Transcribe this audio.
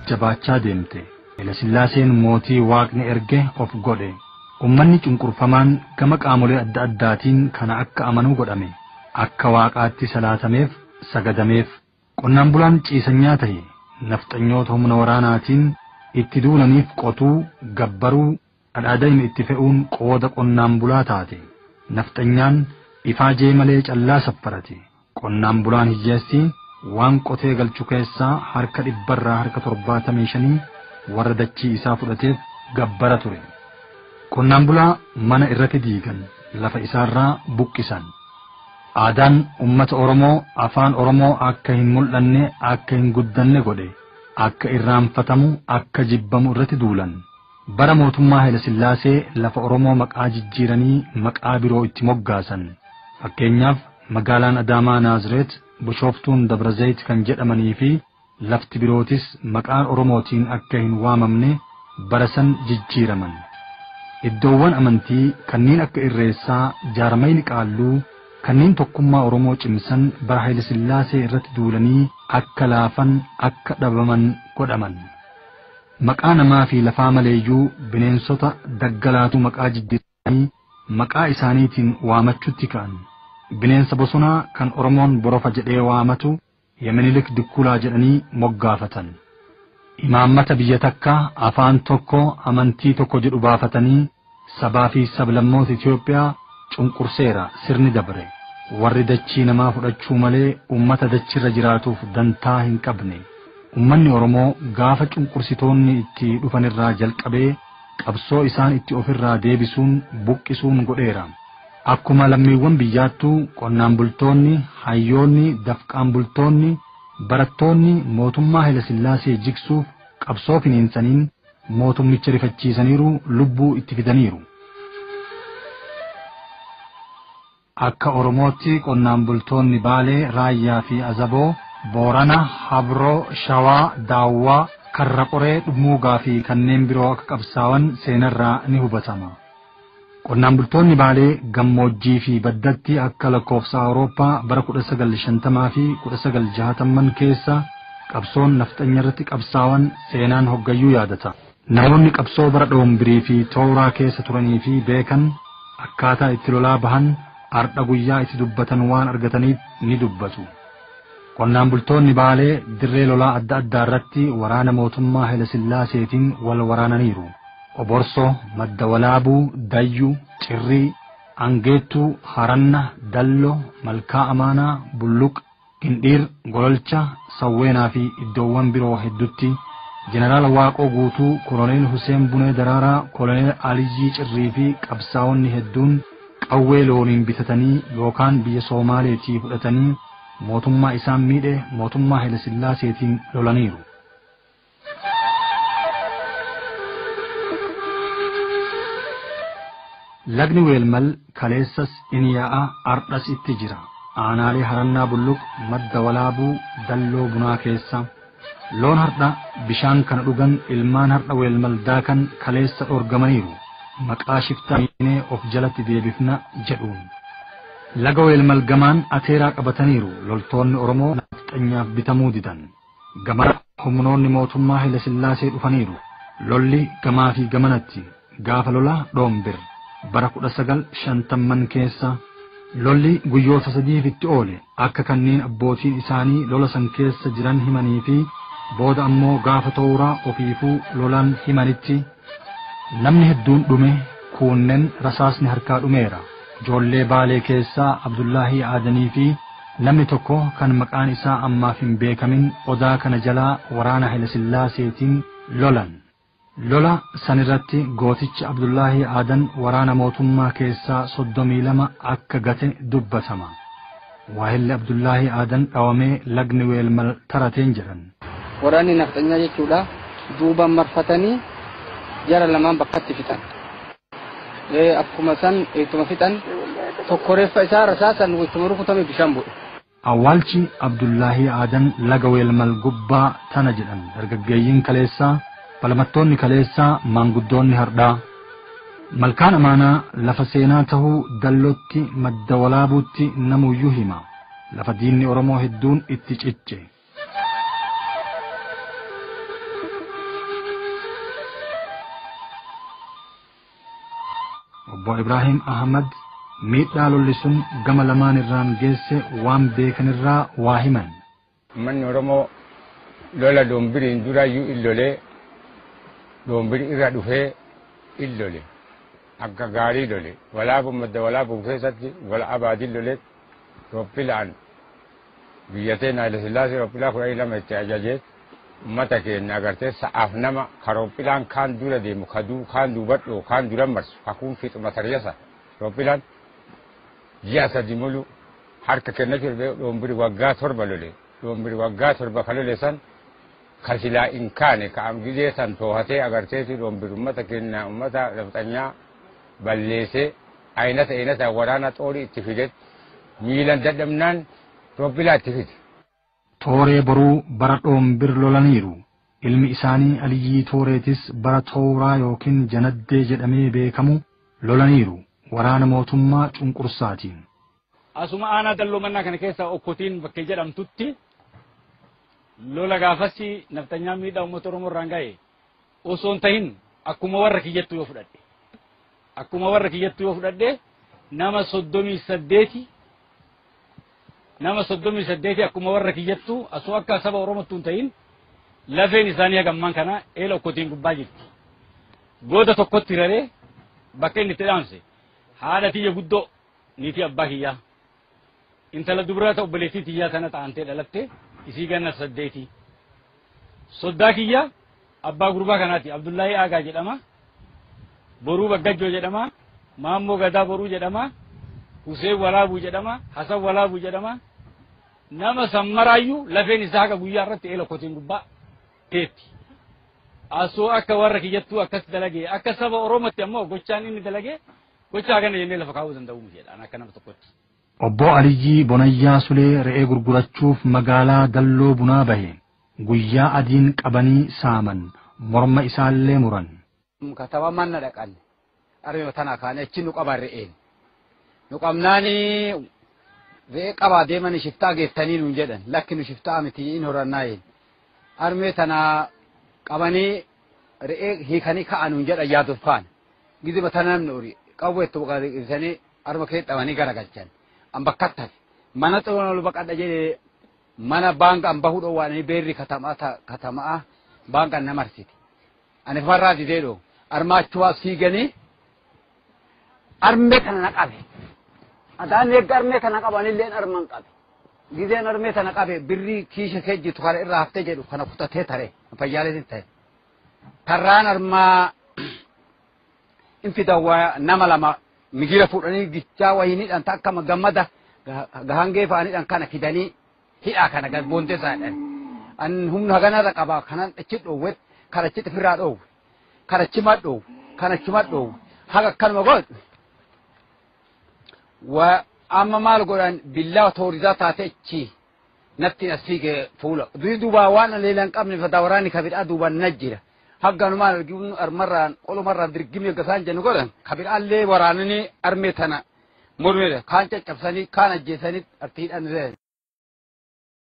jajjabaachaa deemte. Haile Sillaaseen mootii Waaqni erge of godhe. Ummanni cunqurfamaan gama qaamolee adda addaatiin kana akka amanuu godhame. Akka Waaqaatti salaatameef sagadameef. Qonnaan bulaan ciisanyaa ta'e nafxanyoota humna waraanaatiin itti duulaniif qotuu gabbaruu dhadhaadayni itti fe'uun qooda qonnaan bulaa taate. Nafxanyaan ifaajee malee callaa saffarate. Qonnaan bulaan hiyyeessi waan qotee galchu keessaa harka 100 harka 75 warra dachii isaa fudhateef gabbara ture. Qonnaan bulaa mana irratti diigan lafa isaarraa buqqisan. Aadaan ummata Oromoo afaan Oromoo akka hin mul'anne akka hin guddanne godhe. Akka irraanfatamu akka jibbamu irratti duulan. Bara mootummaa Haile Sillaasee lafa Oromoo maqaa jijjiiranii maqaa biroo itti moggaasan. Fakkeenyaaf magaalaan Adaamaa Naazireet, Bishooftuun Dabrazayit kan jedhamanii fi lafti birootis maqaan Oromootiin akka hin waamamne barasan jijjiiraman. Iddoowwan amantii kanneen akka Irreessaa, Jaarmayni Qaalluu kanneen tokkummaa Oromoo cimsan bara Haile Sillaasee irratti duulanii akka laafan akka dhabaman godhaman. Maqaa namaa fi lafaa maleeyyuu bineensota daggalaatu maqaa jijjiiranii maqaa isaaniitiin waamachuutti ka'an. Bineensa bosonaa kan Oromoon borofa jedhee waamatu Yemenilik Dikkulaa jedhanii moggaafatan. Imaammata biyya takkaa afaan tokko amantii tokko jedhu baafatanii sabaa fi sablammoota Itoophiyaa cunqurseera sirni dabre. Warri dachii namaa fudhachuu malee ummata dachirra jiraatuuf dantaa hin qabne. Ummanni Oromoo gaafa cunqursitoonni itti dhufanirraa jalqabee qabsoo isaan itti ofirraa deebisuun buqqisuun godheera. Akkuma lammiiwwan biyyaattuu qonnaan bultoonni, hayyoonni, dafqaan bultoonni, barattoonni mootummaa Haile Sillaasee jigsuuf qabsoo finiinsaniin mootummicha rifachiisaniiru lubbuu itti fidaniiru. Akka Oromootti qonnaan bultoonni Baalee, Raayyaa fi Azaboo, Boorana, Habroo, Shawaa, Daawwaa, Karra Qoree, Dhumuugaa fi kanneen biroo akka qabsaawan seenarraa ni hubatama. Qonnaan bultoonni Baalee gammoojjii fi baddatti akka lakkoofsa Awurooppaa bara 1950 fi 1960 keessa qabsoon nafxanya irratti qabsaawan seenaan hoggayyuu yaadata. Namoonni qabsoo bara Dhoombirii fi Tooraa keessa turanii fi beekan akkaataa itti lolaa bahan ardha guyyaa itti dubbatan waan argataniif ni dubbatu. Qonnaan bultoonni Baalee dirree lolaa adda addaa irratti waraana mootummaa Haile Sillaaseetiin wal waraananiiru. Oborsoo, Madda Walaabuu, Dayyuu, Cirrii, Angeettuu, Haranna, Dalloo, Malkaa Amaanaa, Bulluq, Gindhiir, Gololcha, Sawweenaa fi iddoowwan biroo hedduutti Jeneraal Waaqoo Guutuu, Koloneel Huseen Bunee Daraaraa, Koloneel Aliyyii Cirrii fi qabsaa'onni hedduun qawwee looniin bitatanii yookaan biyya Soomaaleetii fudhatanii mootummaa isaan miidhe mootummaa Haile Sillaaseetiin lolaniiru. Lagni Weelmal kaleessas inni yaa'a ardhas itti jira. Aanaalee Harannaa Bulluq, Madda Walaabuu, Dalloo Bunaa keessa. Loon hardha bishaan kana dhugan ilmaan hardha Weelmal daakan kaleessa dhorgamaniiru. Maqaa shiftaa miinee of jalatti deebifna jedhuun. Laga Weelmal gamaan ateeraa qabataniiru loltoonni Oromoo nafxanyaaf bitamuu didan. Gamana humnoonni mootummaa Haile Sillaasee dhufaniiru. Lolli gamaa fi gamanatti gaafa lola Dhoombir. Bara 1950 keessa lolli guyyoota 3 itti oole akka kanneen abbootiin isaanii lola san keessa jiran himanii fi booda ammoo gaafa Tooraa ofiifuu lolan himanitti namni hedduun dhume kuunnen rasaasni harkaa dhumeera. Ijoollee Baalee keessaa Abdullaahii Aadanii fi namni tokko kan maqaan isaa ammaaf hin beekamin odaa kana jalaa waraana Haile Sillaaseetiin lolan. Lola sanirratti gootichi Abdullaahii Aadan waraana mootummaa keessaa 32 akka gate dubbatama. Waahilli Abdullaahii Aadan dhawamee lagni Weelmal tarateen jedhan. Waraanni nafxanyaa jechuudha duubaan marfatanii jara lamaan bakkatti fixan. Akkuma san ittuma fixan tokko reeffa isaa rasaasan ittuma rukutame bishaan bu'e. Awwaalchi Abdullaahii Aadan laga Weelmal gubbaa tana jedhan dargaggeeyyiin kaleessaa. Falmattoonni kaleessaa maanguddoonni hardhaa. Malkaan Amaanaa lafa seenaa tahuu Dallootti Madda Walaabuutti namuyyuu hima. Lafa diinni Oromoo hedduun itti cicce. obbo Ibrahim Ahmad miidhaa lolli sun gama lamaan irraan geesse waan beekanirraa waa himan. Manni Oromoo lola doombiriin duraayyuu illolee doombiri irra dhufee illole akka gaarii lole walaabuu keessatti wala abaadii lolee Rooppilaan biyyatee Haayile Sillaasee Rooppilaa 12 itti ajajee ummata keenya agartee sa'aaf nama Rooppilaan kaan dura deemu kaan duubadhoo kaan dura marsu hakuun fixuma tariyasa Rooppilaan ji'a sadi mulu harka kenna jirbe doombiri waggaa 7 lole doombiri waggaa 7 ka lole san kasilaa in kaane ka am gizee san toohatee agarteeti doombiri ummata keenya ummata nafxanyaa balleessee aynata waraana xoorii itti fidet miilan dadhabnaan Roopilaa itti fide. Tooree boruu bara dhoombir lolaniiru. Ilmi isaanii Aliyyii Tooreetis bara Tooraa yookiin Janaddee jedhamee beekamu lolaniiru. Waraana mootummaa cunqursaatiin. Asuma aanaa dalloo mannaa kana keessa okkotiin bakkee jedhamtutti lola gaafasi naftanyaa miidhaa uummata Oromoo irraan ga'e osoo hin tahin akkuma warra kiyyattu yoo fudhadhe nama 38 akkuma warra kiyyattu asoo akka saba Oromootti hin tahin lafeen isaanii hagamman kana eela okkotiin gubbaa jirti. Gooda tokkotti hiraree bakka inni itti dhaamse haadha tiyya guddoo niitii abbaa kiyyaa intala dubrata obboleettii tiyyaa sana ta'antee dhalatte isii ganna 8 soddaa kiyya abbaa gurbaa kanaati Abdullaahi Aagaa jedhama boruu baggajjoo jedhama Maammoo Gadaa boruu jedhama Huseen Walaabuu jedhama Hasan Walaabuu jedhama nama sammaraayyuu lafeen isaa haga guyyaa irratti eela okkotiin gubbaa teetti asoo akka warra kiyyattuu akkas dalagee akka saba Oromootti ammoo gochaan inni dalagee gochaa kana jennee lafa kaa'uu danda'u jedhaan akka nama tokkotti. Obbo Aliyyii Bonayyaa Sulee re'ee gurgurachuuf magaalaa Dalloo Bunaa bahe guyyaa adiin qabanii saaman morma isaallee muran. Kataba manna dhaqan arme tana kaane achi nu qaban re'een nu qabnaani re'ee qabaa deemanii shiftaa geessanii nuun jedhan lakki nu shiftaa miti in horannaayin arme tana qabanii re'ee hiikanii ka'an nuun jedhan yaaduuf kaan giziba tana namni uri qawweettu baqaisanii arma kee dhabanii garagalchan an bakkattan mana xawoon ol baqadha jedhee mana baanka an bahuu dhoowwaanii beerri katamaa baanka namarsiti ani farraa didee dhoo armaachuwaaf siiganii armee kana na qabe adaan eegga armee kana qabanilleen arman qabe gizeen armee kana qabe birrii kiisha kee jitu kana irraa haftee jedhu kana kutatee tare fayyaaleetin ta'e tarraan armaa infidawwa nama lama migira fuudhanii gichaa wayiniidhaan akkama gammada gahangee fa'aniidhaan kana fidanii hidhaa kana gabboonte isaadhaan an humna haganarra qabaa kanan achi dhoowwet karachi xifirraa dhoowwe karachi madhoowwe kanachi madhoowwe haga akkanuma godhu wa amma maal godhan billaa toorisaa taate achi natti as fiige fuula duubaa waan leelan qabne fata waraanni kabidhaa duubaan na jira hagganumaan armarraan olumarraan dirgimee gasaan jennu godhan kabidhaallee waraananii armee tana mormeedha kaan caccabsanii kaan ajjeesanii artiidhaan